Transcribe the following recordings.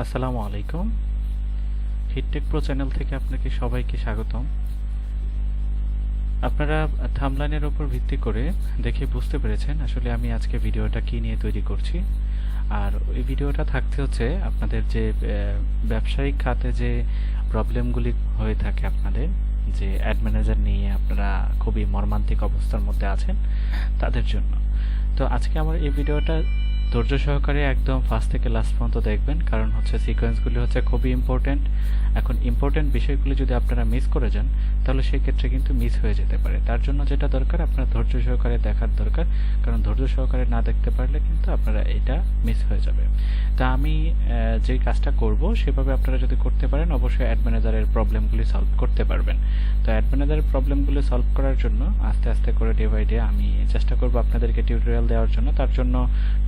আসসালামু আলাইকুম। হিটটেক pro channel থেকে আপনাকে সবাইকে স্বাগতম। আপনারা থাম্বনেইলের উপর ভিত্তি করে দেখে বুঝতে পেরেছেন আসলে আমি আজকে ভিডিওটা কি নিয়ে তৈরি করছি। আর এই ভিডিওটা থাকতে হচ্ছে আপনাদের যে ব্যবসায়িক খাতে যে প্রবলেমগুলি হয়ে থাকে আপনাদের যে অ্যাড ম্যানেজার নিয়ে আপনারা খুবই মর্মান্তিক অবস্থার মধ্যে আছেন তাদের জন্য। তো আজকে আমার এই ভিডিওটা ধৈর্য সহকারে একদম ফার্স্ট থেকে লাস্ট পর্যন্ত দেখবেন, কারণ হচ্ছে সিকোয়েন্সগুলি হচ্ছে খুবই ইম্পর্টেন্ট। এখন ইম্পর্টেন্ট বিষয়গুলি যদি আপনারা মিস করে যান তাহলে সেই ক্ষেত্রে কিন্তু মিস হয়ে যেতে পারে। তার জন্য যেটা দরকার আপনার ধৈর্য সহকারে দেখার দরকার, কারণ ধৈর্য সহকারে না দেখতে পারলে কিন্তু আপনারা এটা মিস হয়ে যাবে। তা আমি যেই কাজটা করব সেভাবে আপনারা যদি করতে পারেন অবশ্যই অ্যাড ম্যানেজারের প্রবলেমগুলি সলভ করতে পারবেন। তো অ্যাড ম্যানেজারের প্রবলেমগুলি সলভ করার জন্য আস্তে আস্তে করে ডে বাই ডে আমি চেষ্টা করব আপনাদেরকে টিউটোরিয়াল দেওয়ার জন্য। তার জন্য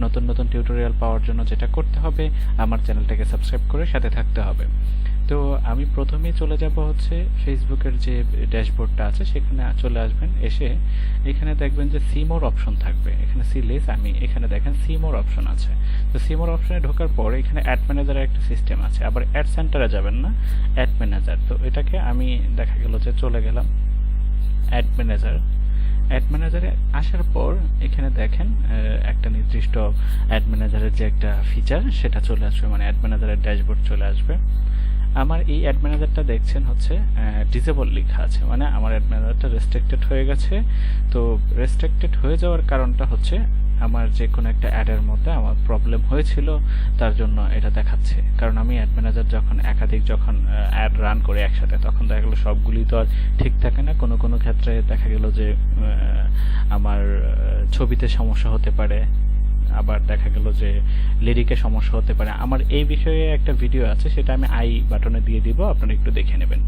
নতুন নতুন টিউটোরিয়াল পাওয়ার জন্য যেটা করতে হবে আমার চ্যানেলটাকে সাবস্ক্রাইব করে সাথে থাকতে হবে। তো আমি প্রথমেই চলে যাব হচ্ছে ফেসবুকের যে ড্যাশবোর্ডটা আছে সেখানে চলে আসবেন। এসে এখানে দেখবেন যে সিমোর অপশন থাকবে, এখানে সিলেস আমি এখানে দেখেন সিমোর অপশন আছে। তো সিমোর অপশনে ঢোকার পর এখানে অ্যাড ম্যানেজারের একটা সিস্টেম আছে, আবার অ্যাড সেন্টারে যাবেন না, অ্যাড ম্যানেজার। তো এটাকে আমি দেখা গেল যে চলে গেলাম অ্যাড ম্যানেজার। অ্যাড ম্যানেজারে আসার পর এখানে দেখেন একটা নির্দিষ্ট অ্যাড ম্যানেজারের যে একটা ফিচার সেটা চলে আসবে, মানে অ্যাড ম্যানেজারের ড্যাশবোর্ড চলে আসবে। আমার এই অ্যাড ম্যানেজারটা দেখছেন হচ্ছে ডিসেবল লেখা আছে, মানে আমার অ্যাড ম্যানেজারটা রেস্ট্রিক্টেড হয়ে গেছে। তো রেস্ট্রিক্টেড হয়ে যাওয়ার কারণটা হচ্ছে আমার যে কোনো একটা অ্যাডের মধ্যে আমার প্রবলেম হয়েছিল, তার জন্য এটা দেখাচ্ছে। কারণ আমি অ্যাড ম্যানেজার যখন একাধিক অ্যাড রান করে একসাথে, তখন দেখা গেলো সবগুলি তো আর ঠিক থাকে না। কোনো কোনো ক্ষেত্রে দেখা গেল যে আমার ছবিতে সমস্যা হতে পারে, আবার দেখা গেল যে লিরিকে সমস্যা হতে পারে। আমার এই বিষয়ে একটা ভিডিও আছে, সেটা আমি আই বাটনে দিয়ে দিব, আপনারা একটু দেখে নেবেন।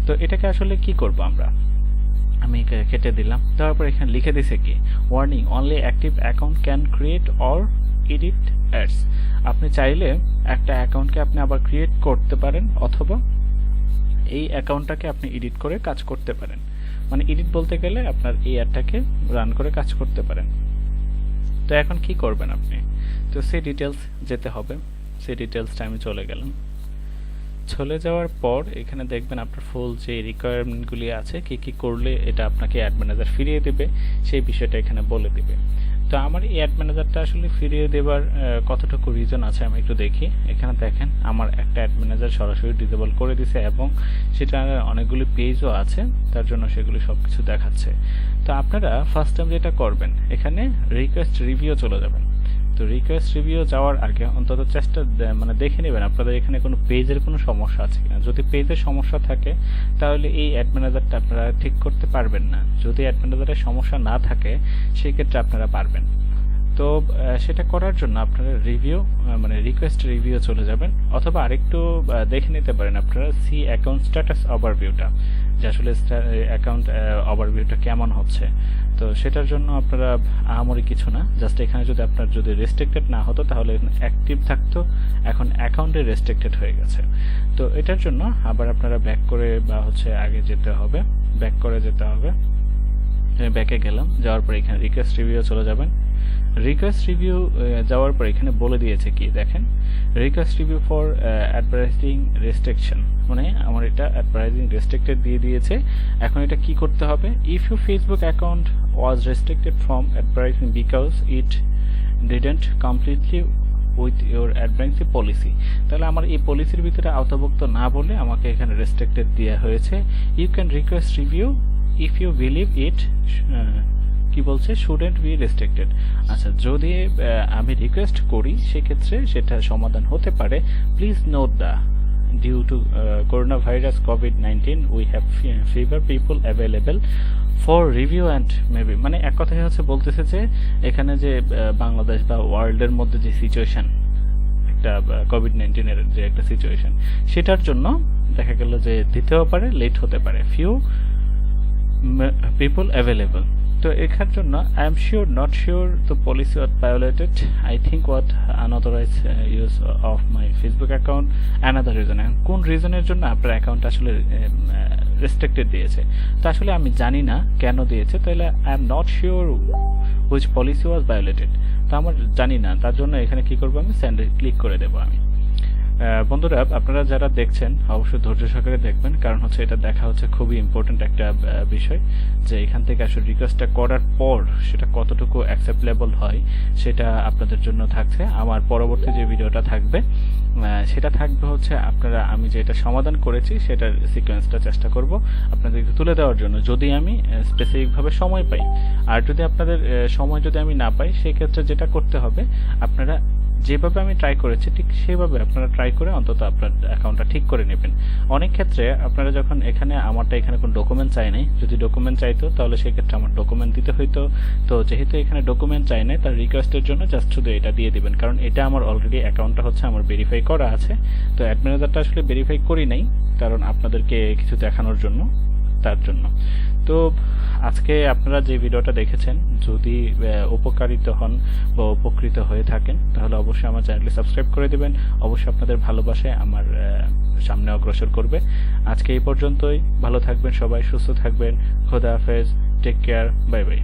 তো এটাকে আসলে কি করব আমরা, আমি কেটে দিলাম। তারপর এখানে লিখে দিছে কি warning only active account can create or edit ads. আপনি চাইলে একটা অ্যাকাউন্টকে আপনি আবার ক্রিয়েট করতে পারেন, অথবা এই অ্যাকাউন্টটাকে আপনি এডিট করে কাজ করতে পারেন। মানে এডিট বলতে গেলে আপনার এই অ্যাডটাকে রান করে কাজ করতে পারেন। তো এখন কি করবেন আপনি, তো সেই ডিটেলস যেতে হবে। সেই ডিটেলসটা আমি চলে গেলাম। চলে যাওয়ার পর এখানে দেখবেন আপনার ফুল যে রিকোয়ারমেন্টগুলি আছে, কি কি করলে এটা আপনাকে অ্যাড ম্যানেজার ফিরিয়ে দেবে সেই বিষয়টা এখানে বলে দিবে। তো আমার এই অ্যাড ম্যানেজারটা আসলে ফিরিয়ে দেবার কতটুকু রিজন আছে আমি একটু দেখি। এখানে দেখেন আমার একটা অ্যাড ম্যানেজার সরাসরি ডিসেবল করে দিছে এবং সেটা অনেকগুলি পেজও আছে, তার জন্য সেগুলি সব কিছু দেখাচ্ছে। তো আপনারা ফার্স্ট টাইম যেটা করবেন, এখানে রিকোয়েস্ট রিভিউ চলে যাবেন। তো রিকোয়েস্ট রিভিউ যাওয়ার আগে অন্তত মানে দেখে নেবেন আপনাদের এখানে কোনো পেজের কোনো সমস্যা আছে কিনা। যদি পেজের সমস্যা থাকে তাহলে এই অ্যাড ম্যানেজারটা আপনারা ঠিক করতে পারবেন না। যদি অ্যাড ম্যানেজারের সমস্যা না থাকে সেই ক্ষেত্রে আপনারা পারবেন। তো সেটা করার জন্য আপনারা মানে রিকোয়েস্ট রিভিউ চলে যাবেন, অথবা আরেকটু দেখে নিতে পারেন আপনারা সি অ্যাকাউন্ট স্ট্যাটাস ওভারভিউটা, যে আসলে অ্যাকাউন্ট ওভারভিউটা কেমন হচ্ছে। তো সেটার জন্য আপনারা আহামরি কিছু না, জাস্ট এখানে যদি আপনার যদি রেস্ট্রিক্টেড না হতো তাহলে অ্যাক্টিভ থাকতো, এখন অ্যাকাউন্টে রেস্ট্রিক্টেড হয়ে গেছে। তো এটার জন্য আবার আপনারা ব্যাক করে বা হচ্ছে আগে যেতে হবে, ব্যাক করে যেতে হবে। ব্যাকে গেলাম, যাওয়ার পর এখানে রিকোয়েস্ট রিভিউ চলে যাবেন। রিকোয়েস্ট রিভিউ যাওয়ার পর এখানে বলে দিয়েছে কি দেখেন, request review for advertising restriction, মানে আমার এটা অ্যাডভার্টাইজিং রেস্ট্রিক্টেড দিয়ে দিয়েছে। এখন এটা কি করতে হবে, if you Facebook account was restricted from advertising because it didn't completely with your advertising policy. তাহলে আমার এই পলিসির ভিতরে আওতাভুক্ত না বলে আমাকে এখানে রেস্ট্রিক্টেড দেওয়া হয়েছে। You can request review if you believe it কি বলছে শুডেন্ট বি রেস্ট্রিক্টেড। আচ্ছা, যদি আমি রিকোয়েস্ট করি সেক্ষেত্রে সেটা সমাধান হতে পারে। Please note the due to corona virus কোভিড-19 we have fever people available for review and maybe, মানে এক কথায় হচ্ছে বলতেছে যে এখানে যে বাংলাদেশ বা ওয়ার্ল্ডের মধ্যে যে সিচুয়েশন, একটা কোভিড-19 যে একটা সিচুয়েশন, সেটার জন্য দেখা গেল যে দিতেও পারে, লেট হতে পারে, ফিউ পিপল অ্যাভেলেবল। তো এখার জন্য I am sure not sure the policy was violated, I think watt unauthorised use of my Facebook account another reason. কোন রিজনের জন্য আপনার অ্যাকাউন্ট আসলে রেস্ট্রিক্টেড দিয়েছে, তো আসলে আমি জানি না কেন দিয়েছে, তাহলে I am not sure which policy was violated. তো আমার জানি না, তার জন্য এখানে কি করবো, আমি সেন্ড ক্লিক করে দেবো আমি। বন্ধুরা, আপনারা যারা দেখছেন অবশ্যই ধৈর্য সহকারে দেখবেন, কারণ হচ্ছে এটা দেখা হচ্ছে খুবই ইম্পর্টেন্ট একটা বিষয়, যে এখান থেকে আসলে রিকোয়েস্টটা করার পর সেটা কতটুকু অ্যাকসেপ্টেবল হয় সেটা আপনাদের জন্য থাকছে। আমার পরবর্তী যে ভিডিওটা থাকবে সেটা থাকবে হচ্ছে আপনারা, আমি যেটা সমাধান করেছি সেটার সিকোয়েন্সটা চেষ্টা করব আপনাদেরকে তুলে দেওয়ার জন্য, যদি আমি স্পেসিফিকভাবে সময় পাই। আর যদি আপনাদের সময় যদি আমি না পাই, সেক্ষেত্রে যেটা করতে হবে, আপনারা যেভাবে আমি ট্রাই করেছি ঠিক সেভাবে আপনারা ট্রাই করে অন্তত আপনার অ্যাকাউন্টটা ঠিক করে নেবেন। অনেক ক্ষেত্রে আপনারা যখন এখানে, আমারটা এখানে কোনো ডকুমেন্ট চাই নাই, যদি ডকুমেন্ট চাইতো তাহলে সেক্ষেত্রে আমার ডকুমেন্ট দিতে হইতো। তো যেহেতু এখানে ডকুমেন্ট চাই নাই, তার রিকোয়েস্টের জন্য জাস্ট শুধু এটা দিয়ে দিবেন, কারণ এটা আমার অলরেডি অ্যাকাউন্টটা হচ্ছে আমার ভেরিফাই করা আছে। তো অ্যাড ম্যানেজারটা আসলে ভেরিফাই করি নাই, কারণ আপনাদেরকে কিছু দেখানোর জন্য, তার জন্য। তো আজকে আপনারা যে ভিডিওটা দেখেছেন, যদি উপকারিত হন বা উপকৃত হয়ে থাকেন, তাহলে অবশ্যই আমার চ্যানেলটি সাবস্ক্রাইব করে দিবেন। অবশ্যই আপনাদের ভালোবাসায় আমার সামনে অগ্রসর করবে। আজকে এই পর্যন্তই। ভালো থাকবেন সবাই, সুস্থ থাকবেন। খোদা হাফেজ, টেক কেয়ার, বাই বাই।